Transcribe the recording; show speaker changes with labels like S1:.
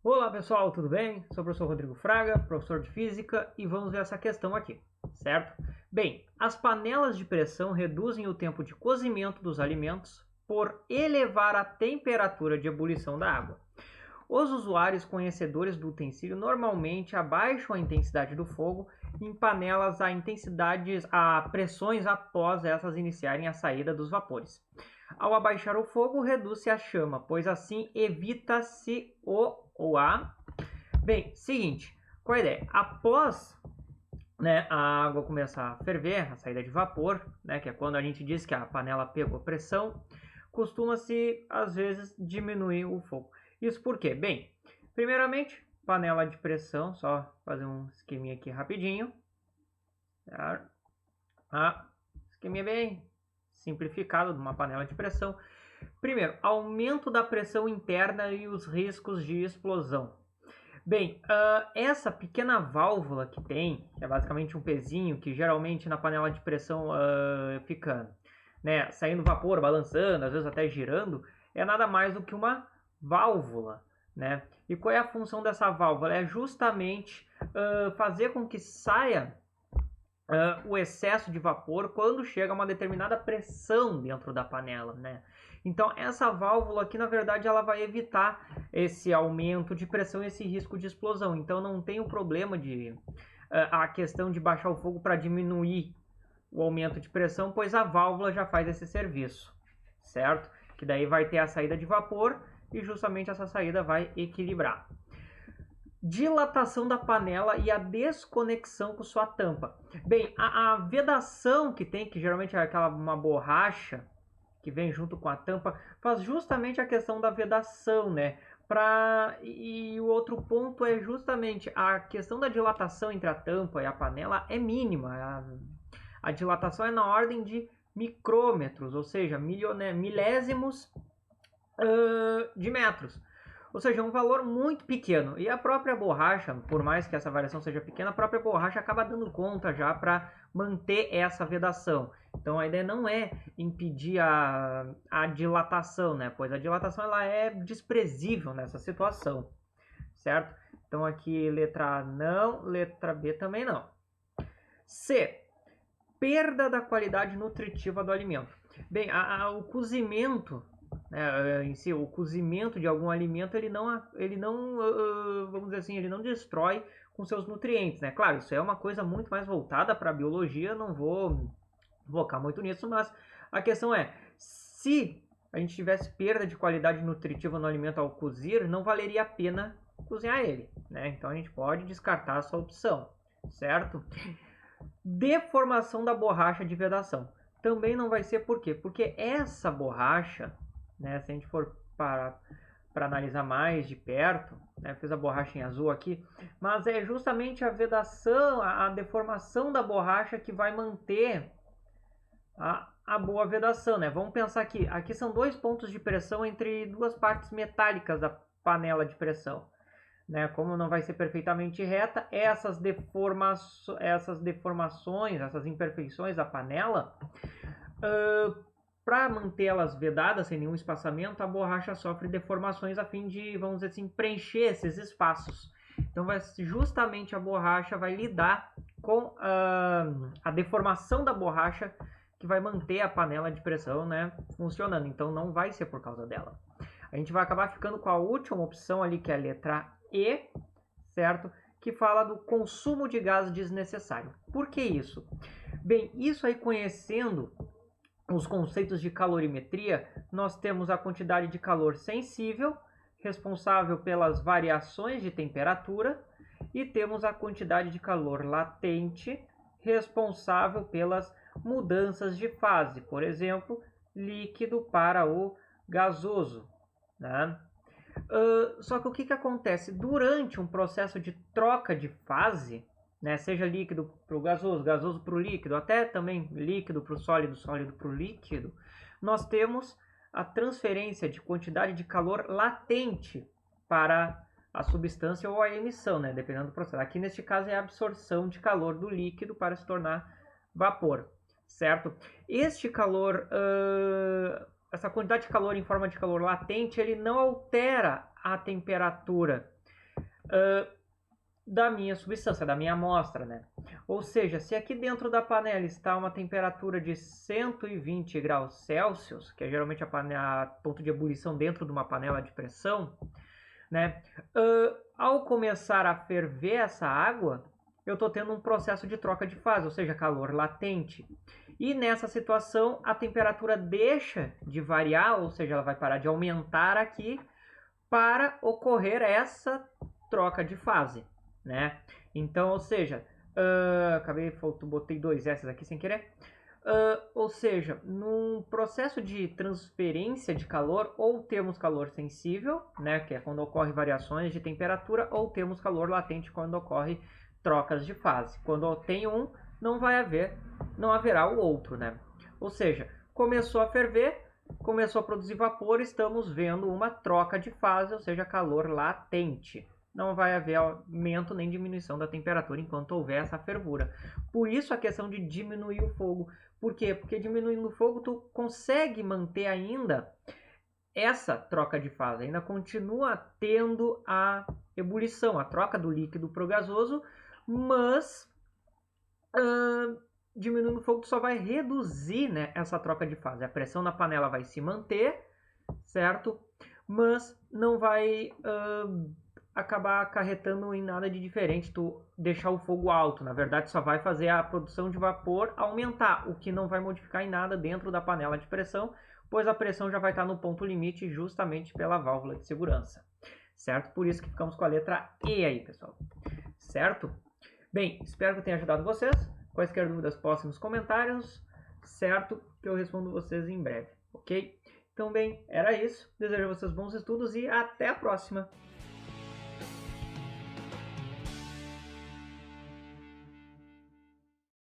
S1: Olá pessoal, tudo bem? Sou o professor Rodrigo Fraga, professor de Física, e vamos ver essa questão aqui, certo? Bem, as panelas de pressão reduzem o tempo de cozimento dos alimentos por elevar a temperatura de ebulição da água. Os usuários conhecedores do utensílio normalmente abaixam a intensidade do fogo em panelas a pressões após essas iniciarem a saída dos vapores. Ao abaixar o fogo, reduz-se a chama, pois assim evita-se o ou a. Bem, seguinte, qual a ideia? Após a água começar a ferver, a saída de vapor, que é quando a gente diz que a panela pegou pressão, costuma-se, às vezes, diminuir o fogo. Isso por quê? Bem, primeiramente, panela de pressão, só fazer um esqueminha aqui rapidinho. Esqueminha bem simplificado de uma panela de pressão. Primeiro, aumento da pressão interna e os riscos de explosão. Bem, essa pequena válvula que tem, que é basicamente um pezinho que geralmente na panela de pressão fica saindo vapor, balançando, às vezes até girando, é nada mais do que uma válvula. E qual é a função dessa válvula? É justamente fazer com que saia o excesso de vapor quando chega a uma determinada pressão dentro da panela, Então essa válvula aqui, na verdade, ela vai evitar esse aumento de pressão e esse risco de explosão. Então não tem o problema de a questão de baixar o fogo para diminuir o aumento de pressão, pois a válvula já faz esse serviço, certo? Que daí vai ter a saída de vapor e justamente essa saída vai equilibrar. Dilatação da panela e a desconexão com sua tampa. Bem, a vedação que tem, que geralmente é uma borracha que vem junto com a tampa, faz justamente a questão da vedação, E o outro ponto é justamente a questão da dilatação entre a tampa e a panela é mínima. A dilatação é na ordem de micrômetros, ou seja, milésimos de metros. Ou seja, um valor muito pequeno. E a própria borracha, por mais que essa variação seja pequena, a própria borracha acaba dando conta já para manter essa vedação. Então a ideia não é impedir a dilatação, pois a dilatação ela é desprezível nessa situação, certo? Então aqui letra A não, letra B também não. C. Perda da qualidade nutritiva do alimento. Bem, o cozimento em si, o cozimento de algum alimento, ele não, vamos dizer assim, ele não destrói com seus nutrientes, Claro, isso é uma coisa muito mais voltada para a biologia, não vou focar muito nisso, mas a questão é, se a gente tivesse perda de qualidade nutritiva no alimento ao cozir, não valeria a pena cozinhar ele, Então a gente pode descartar essa opção, certo? Deformação da borracha de vedação. Também não vai ser por quê? Porque essa borracha, se a gente for para analisar mais de perto, fiz a borracha em azul aqui, mas é justamente a vedação, a deformação da borracha que vai manter a boa vedação, Vamos pensar aqui são dois pontos de pressão entre duas partes metálicas da panela de pressão. Como não vai ser perfeitamente reta, essas deformações, essas imperfeições da panela, para mantê-las vedadas sem nenhum espaçamento, a borracha sofre deformações a fim de, vamos dizer assim, preencher esses espaços. Então, justamente a borracha vai lidar com a deformação da borracha que vai manter a panela de pressão funcionando. Então, não vai ser por causa dela. A gente vai acabar ficando com a última opção ali, que é a letra E, certo? Que fala do consumo de gás desnecessário. Por que isso? Bem, isso aí, conhecendo os conceitos de calorimetria, nós temos a quantidade de calor sensível, responsável pelas variações de temperatura, e temos a quantidade de calor latente, responsável pelas mudanças de fase, por exemplo, líquido para o gasoso. Só que o que acontece? Durante um processo de troca de fase, seja líquido para o gasoso, gasoso para o líquido, até também líquido para o sólido, sólido para o líquido, nós temos a transferência de quantidade de calor latente para a substância ou a emissão, dependendo do processo. Aqui neste caso é a absorção de calor do líquido para se tornar vapor, certo? Este calor, essa quantidade de calor em forma de calor latente, ele não altera a temperatura da minha substância, da minha amostra, né? Ou seja, se aqui dentro da panela está uma temperatura de 120 graus Celsius, que é geralmente a ponto de ebulição dentro de uma panela de pressão, né? Ao começar a ferver essa água, eu estou tendo um processo de troca de fase, ou seja, calor latente. E nessa situação, a temperatura deixa de variar, ou seja, ela vai parar de aumentar aqui para ocorrer essa troca de fase, né? Então, ou seja, botei 2 S aqui sem querer. Ou seja, num processo de transferência de calor, ou temos calor sensível, né, que é quando ocorre variações de temperatura, ou temos calor latente quando ocorre trocas de fase. Quando tem um, não haverá o outro, né? Ou seja, começou a ferver, começou a produzir vapor, estamos vendo uma troca de fase, ou seja, calor latente. Não vai haver aumento nem diminuição da temperatura enquanto houver essa fervura. Por isso a questão de diminuir o fogo. Por quê? Porque diminuindo o fogo tu consegue manter ainda essa troca de fase. Ainda continua tendo a ebulição, a troca do líquido para o gasoso, mas diminuindo o fogo tu só vai reduzir, né, essa troca de fase. A pressão na panela vai se manter, certo? Mas não vai acabar acarretando em nada de diferente tu deixar o fogo alto. Na verdade, só vai fazer a produção de vapor aumentar, o que não vai modificar em nada dentro da panela de pressão, pois a pressão já vai estar no ponto limite justamente pela válvula de segurança, certo? Por isso que ficamos com a letra E aí, pessoal, certo? Bem, espero que eu tenha ajudado vocês. Quaisquer dúvidas, postem nos comentários, certo? Que eu respondo vocês em breve, ok? Então, bem, era isso. Desejo a vocês bons estudos e até a próxima!